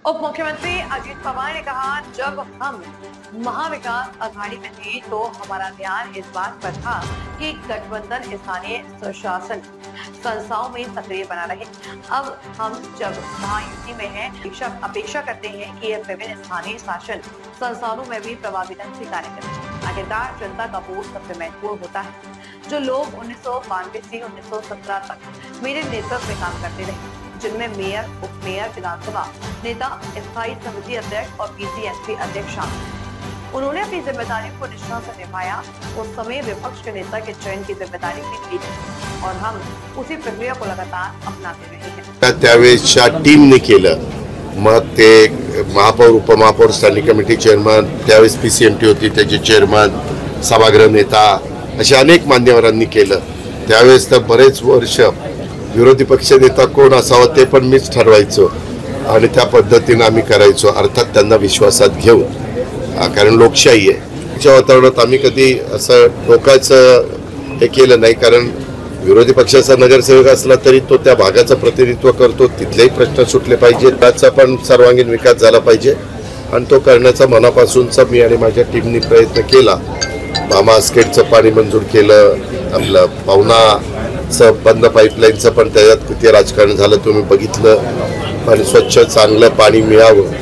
उप मुख्यमंत्री अजित पवार ने कहा, जब हम महाविकास अघाड़ी में थे तो हमारा ध्यान इस बात पर था कि गठबंधन स्थानीय स्वशासन संस्थाओं में सक्रिय बना रहे। अब हम जब महायुति में हैं, अपेक्षा करते हैं कि यह विभिन्न स्थानीय शासन संस्थानों में भी प्रभावी ढंग से कार्य करें। आखिरकार जनता का वोट सबसे महत्वपूर्ण होता है। जो लोग 1992 से 1917 तक मेरे नेतृत्व में काम करते रहे, जिनमें मेयर, उप मेयर, विधानसभा नेता, स्थायी समिति अध्यक्ष और पीसीएसपी अध्यक्ष शामिल, उन्होंने अपनी जिम्मेदारियों को निष्ठा से निभाया। उस समय विपक्ष के नेता के चयन की जिम्मेदारी भी थी और हम उसी प्रक्रिया को लगातार अपनाते रहे हैं। त्यावेळेसच्या टीमने केलं, मग ते महापौर, उपमहापौर, स्थानिक कमिटी चेअरमन, त्यावेळेस पीसीएमटी होती, त्याचे चेअरमन, सभागृह नेता, अशा अनेक मान्यवरांनी केलं। त्यावेळेस तर बरेच वर्ष विरोधी पक्ष नेता कोण असावा ते पण मीच ठरवायचो आणि त्या पद्धतीने आम्ही करायचो, अर्थात त्यांना विश्वासात घेऊन, कारण लोकशाही आहे। त्या वातावरणात आम्ही कधी असं टोकाचं हे केलं नाही, कारण विरोधी पक्षाचा नगरसेवक असला तरी तो त्या भागाचं प्रतिनिधित्व करतो, तिथलेही प्रश्न सुटले पाहिजे, त्याचा पण सर्वांगीण विकास झाला पाहिजे आणि तो करण्याचा मनापासूनचा मी आणि माझ्या टीमने प्रयत्न केला। मामा आस्केटचं पाणी मंजूर केलं, आपलं पावनाचं बंद पाईपलाईनचं पण त्याच्यात किती राजकारण झालं तुम्ही बघितलं, पण स्वच्छ चांगलं पाणी मिळावं।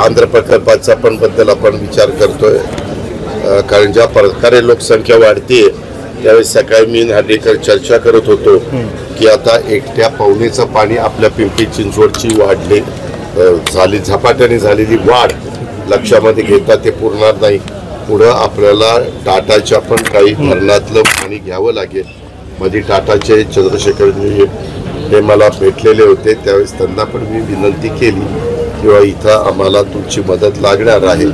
आंध्र प्रकल्पाचा पण बद्दल आपण विचार करतोय, कारण ज्या प्रकारे लोकसंख्या वाढते त्यावेळेस सकाळी मी नागरिकांवर चर्चा करत होतो की आता एकट्या पावनेचं पाणी आपल्या पिंपरी चिंचवडची वाढले झाली झपाट्याने झालेली वाढ लक्षामध्ये घेता ते पुरणार नाही। पुढं आपल्याला टाटाच्या पण काही धरणातलं पाणी घ्यावं लागेल। मध्ये टाटाचे चंद्रशेखरजी हे मला भेटलेले होते, त्यावेळेस त्यांना पण मी विनंती केली किंवा इथं आम्हाला तुमची मदत लागणार आहे।